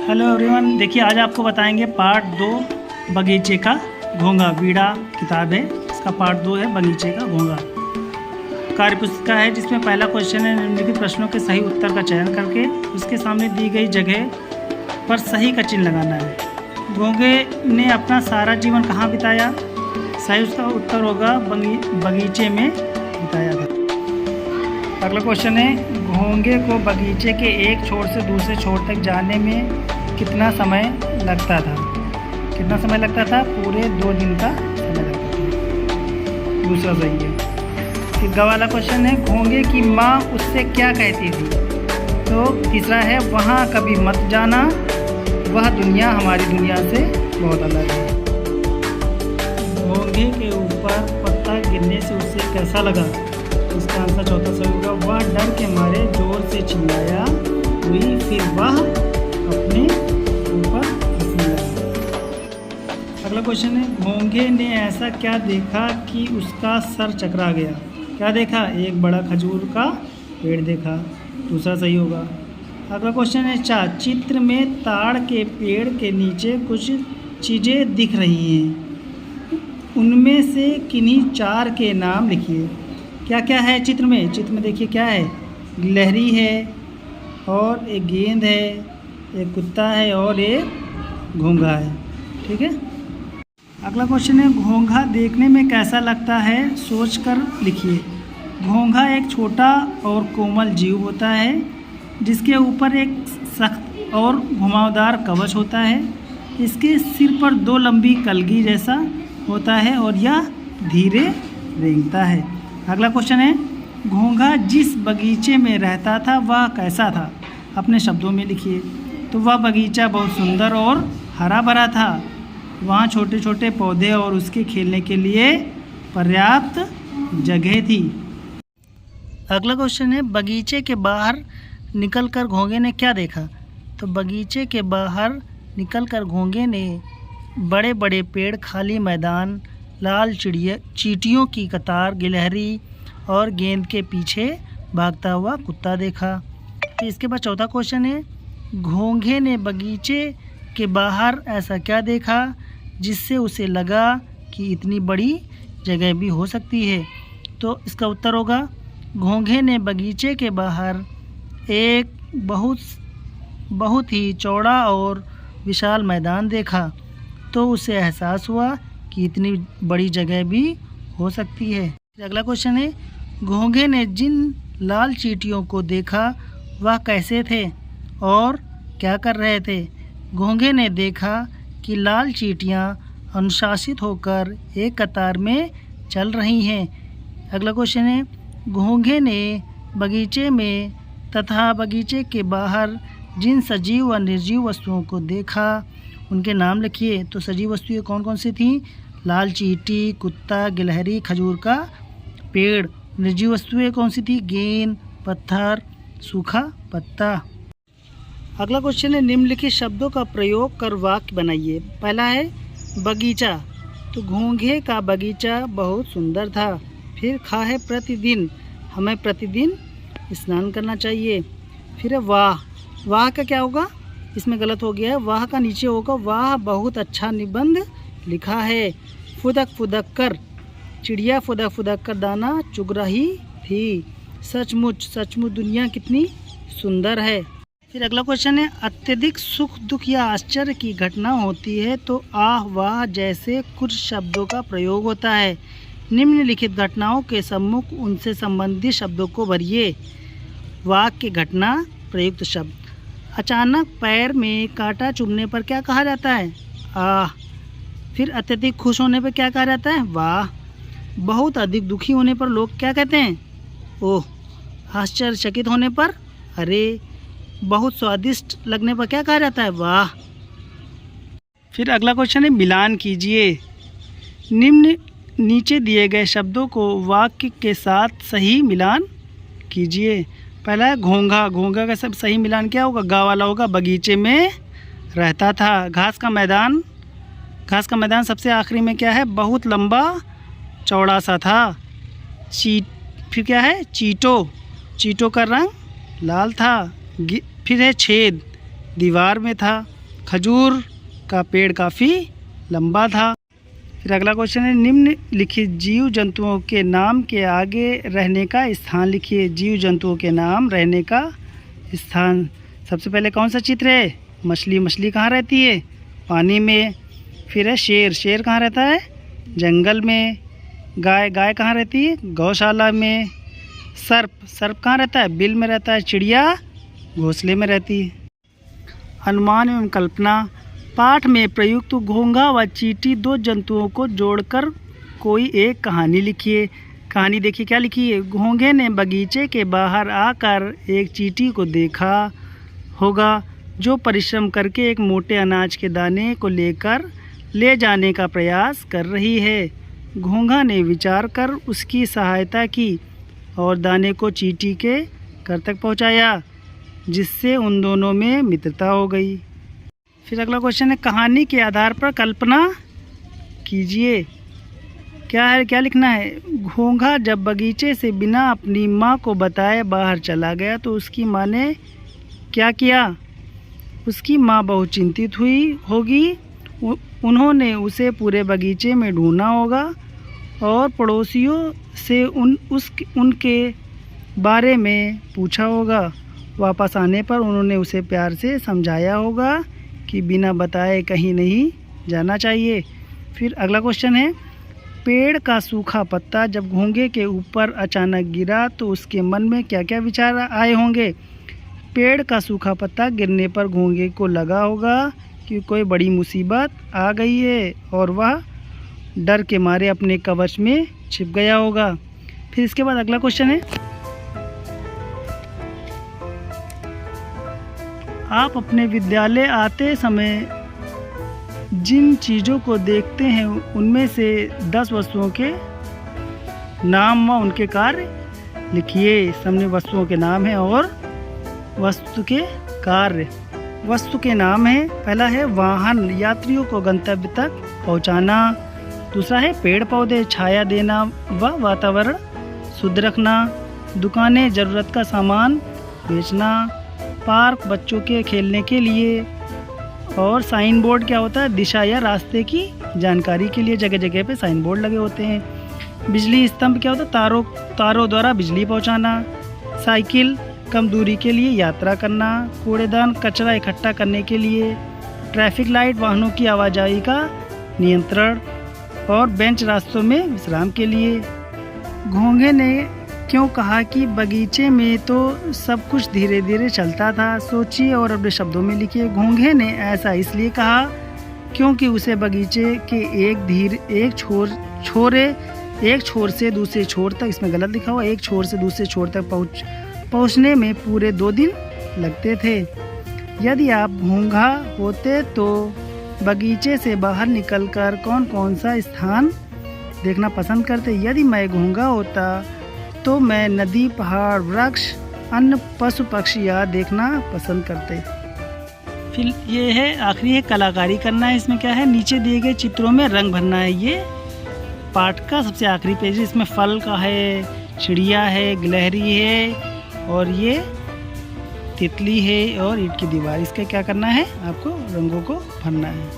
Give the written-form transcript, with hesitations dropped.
Hello everyone, देखिए आज आपको बताएंगे पार्ट 2 बगीचे का घोंघा। बीड़ा किताब है, इसका पार्ट 2 है बगीचे का घोंघा। कार्यपुस्तिका है जिसमें पहला क्वेश्चन है निम्नलिखित प्रश्नों के सही उत्तर का चयन करके उसके सामने दी गई जगह पर सही का चिन्ह लगाना है। घोंघे ने अपना सारा जीवन कहाँ बिताया? सही उसका उत्तर होगा बगीचे में बिताया था। अगला क्वेश्चन है घोंघे को बगीचे के एक छोर से दूसरे छोर तक जाने में कितना समय लगता था? कितना समय लगता था? पूरे 2 दिन का समय लगता था। दूसरा सही है। फिर ग वाला क्वेश्चन है घोंघे की माँ उससे क्या कहती थी? तो तीसरा है वहाँ कभी मत जाना, वह दुनिया हमारी दुनिया से बहुत अलग है। घोंघे के ऊपर पत्ता गिरने से उसे कैसा लगा? इसका आंसर चौथा सही होगा। वह डर के मारे जोर से चिल्लाया हुई, फिर वह अपने ऊपर हंसने लगा। अगला क्वेश्चन है घोंघे ने ऐसा क्या देखा कि उसका सर चकरा गया? क्या देखा? एक बड़ा खजूर का पेड़ देखा। दूसरा सही होगा। अगला क्वेश्चन है चित्र में ताड़ के पेड़ के नीचे कुछ चीज़ें दिख रही हैं, उनमें से किन्हीं 4 के नाम लिखिए। क्या क्या है चित्र में? चित्र में देखिए क्या है, गिलहरी है और एक गेंद है, एक कुत्ता है और एक घोंघा है। ठीक है। अगला क्वेश्चन है घोंघा देखने में कैसा लगता है? सोचकर लिखिए। घोंघा एक छोटा और कोमल जीव होता है जिसके ऊपर एक सख्त और घुमावदार कवच होता है। इसके सिर पर 2 लंबी कलगी जैसा होता है और यह धीरे रेंगता है। अगला क्वेश्चन है घोंघा जिस बगीचे में रहता था वह कैसा था? अपने शब्दों में लिखिए। तो वह बगीचा बहुत सुंदर और हरा भरा था। वहाँ छोटे छोटे पौधे और उसके खेलने के लिए पर्याप्त जगह थी। अगला क्वेश्चन है बगीचे के बाहर निकलकर घोंघे ने क्या देखा? तो बगीचे के बाहर निकलकर घोंघे ने बड़े बड़े पेड़, खाली मैदान, लाल चींटियों की कतार, गिलहरी और गेंद के पीछे भागता हुआ कुत्ता देखा। तो इसके बाद चौथा क्वेश्चन है घोंघे ने बगीचे के बाहर ऐसा क्या देखा जिससे उसे लगा कि इतनी बड़ी जगह भी हो सकती है? तो इसका उत्तर होगा घोंघे ने बगीचे के बाहर एक बहुत ही चौड़ा और विशाल मैदान देखा, तो उसे एहसास हुआ कि इतनी बड़ी जगह भी हो सकती है। अगला क्वेश्चन है घोंघे ने जिन लाल चींटियों को देखा वह कैसे थे और क्या कर रहे थे? घोंघे ने देखा कि लाल चींटियां अनुशासित होकर एक कतार में चल रही हैं। अगला क्वेश्चन है घोंघे ने बगीचे में तथा बगीचे के बाहर जिन सजीव व निर्जीव वस्तुओं को देखा उनके नाम लिखिए। तो सजीव वस्तुएं कौन कौन सी थीं? लाल चींटी, कुत्ता, गिलहरी, खजूर का पेड़। निर्जीव वस्तुएं कौन सी थी? गेंद, पत्थर, सूखा पत्ता। अगला क्वेश्चन है निम्नलिखित शब्दों का प्रयोग कर वाक्य बनाइए। पहला है बगीचा। तो घोंघे का बगीचा बहुत सुंदर था। फिर खा है प्रतिदिन, हमें प्रतिदिन स्नान करना चाहिए। फिर है वाह। वाह का क्या होगा? इसमें गलत हो गया है, वाह का नीचे होगा वाह बहुत अच्छा निबंध लिखा है। फुदक फुदक कर चिड़िया फुदक फुदक कर दाना चुग रही थी। सचमुच सचमुच दुनिया कितनी सुंदर है। फिर अगला क्वेश्चन है अत्यधिक सुख, दुख या आश्चर्य की घटना होती है तो आह वाह जैसे कुछ शब्दों का प्रयोग होता है। निम्नलिखित घटनाओं के सम्मुख उनसे संबंधित शब्दों को भरिए। वाक्य घटना प्रयुक्त शब्द। अचानक पैर में कांटा चुभने पर क्या कहा जाता है? आह। फिर अत्यधिक खुश होने पर क्या कहा जाता है? वाह। बहुत अधिक दुखी होने पर लोग क्या कहते हैं? ओह। आश्चर्यचकित होने पर अरे। बहुत स्वादिष्ट लगने पर क्या कहा जाता है? वाह। फिर अगला क्वेश्चन है मिलान कीजिए। नीचे दिए गए शब्दों को वाक्य के साथ सही मिलान कीजिए। पहला है घोंघा। घोंघा का सब सही मिलान क्या होगा? गा वाला होगा। बगीचे में रहता था। घास का मैदान। घास का मैदान सबसे आखिरी में क्या है? बहुत लंबा चौड़ा सा था। फिर क्या है? चींटो। चींटो का रंग लाल था। फिर है छेद, दीवार में था। खजूर का पेड़ काफ़ी लंबा था। फिर अगला क्वेश्चन है, निम्नलिखित जीव जंतुओं के नाम के आगे रहने का स्थान लिखिए। जीव जंतुओं के नाम रहने का स्थान, सबसे पहले कौन सा चित्र है? मछली। मछली कहाँ रहती है? पानी में। फिर है शेर। शेर कहाँ रहता है? जंगल में। गाय। गाय कहाँ रहती है? गौशाला में। सर्प। सर्प कहाँ रहता है? बिल में रहता है। चिड़िया घोंसले में रहती है। अनुमान एवं कल्पना, पाठ में प्रयुक्त घोंघा व चींटी दो जंतुओं को जोड़कर कोई एक कहानी लिखिए। कहानी देखिए क्या लिखी है। घोंघे ने बगीचे के बाहर आकर एक चींटी को देखा होगा जो परिश्रम करके एक मोटे अनाज के दाने को ले जाने का प्रयास कर रही है। घोंघा ने विचार कर उसकी सहायता की और दाने को चींटी के घर तक पहुंचाया, जिससे उन दोनों में मित्रता हो गई। फिर अगला क्वेश्चन है, कहानी के आधार पर कल्पना कीजिए। क्या है, क्या लिखना है? घोंघा जब बगीचे से बिना अपनी माँ को बताए बाहर चला गया तो उसकी माँ ने क्या किया? उसकी माँ बहुत चिंतित हुई होगी। उन्होंने उसे पूरे बगीचे में ढूंढा होगा और पड़ोसियों से उनके बारे में पूछा होगा। वापस आने पर उन्होंने उसे प्यार से समझाया होगा कि बिना बताए कहीं नहीं जाना चाहिए। फिर अगला क्वेश्चन है, पेड़ का सूखा पत्ता जब घोंघे के ऊपर अचानक गिरा तो उसके मन में क्या क्या विचार आए होंगे? पेड़ का सूखा पत्ता गिरने पर घोंघे को लगा होगा कि कोई बड़ी मुसीबत आ गई है और वह डर के मारे अपने कवच में छिप गया होगा। फिर इसके बाद अगला क्वेश्चन है, आप अपने विद्यालय आते समय जिन चीज़ों को देखते हैं उनमें से 10 वस्तुओं के नाम व उनके कार्य लिखिए। सामने वस्तुओं के नाम है और वस्तु के कार्य। वस्तु के नाम है, पहला है वाहन, यात्रियों को गंतव्य तक पहुंचाना। दूसरा है पेड़ पौधे, छाया देना व वातावरण शुद्ध रखना। दुकानें, ज़रूरत का सामान बेचना। पार्क, बच्चों के खेलने के लिए। और साइन बोर्ड क्या होता है? दिशा या रास्ते की जानकारी के लिए जगह जगह पे साइन बोर्ड लगे होते हैं। बिजली स्तंभ क्या होता है? तारों द्वारा बिजली पहुंचाना। साइकिल, कम दूरी के लिए यात्रा करना। कूड़ेदान, कचरा इकट्ठा करने के लिए। ट्रैफिक लाइट, वाहनों की आवाजाही का नियंत्रण। और बेंच, रास्तों में विश्राम के लिए। घोंघे ने क्यों कहा कि बगीचे में तो सब कुछ धीरे धीरे चलता था? सोचिए और अपने शब्दों में लिखिए। घोंघे ने ऐसा इसलिए कहा क्योंकि उसे बगीचे के एक छोर से दूसरे छोर तक, इसमें गलत लिखा हुआ, एक छोर से दूसरे छोर तक पहुंचने में पूरे 2 दिन लगते थे। यदि आप घोंघा होते तो बगीचे से बाहर निकलकर कौन कौन सा स्थान देखना पसंद करते? यदि मैं घोंघा होता तो मैं नदी, पहाड़, वृक्ष, अन्य पशु पक्षी आदि देखना पसंद करते। फिर ये है आखिरी है कलाकारी करना है। इसमें क्या है? नीचे दिए गए चित्रों में रंग भरना है। ये पाठ का सबसे आखिरी पेज है। इसमें फल का है, चिड़िया है, गिलहरी है और ये तितली है और ईंट की दीवार। इसका क्या करना है? आपको रंगों को भरना है।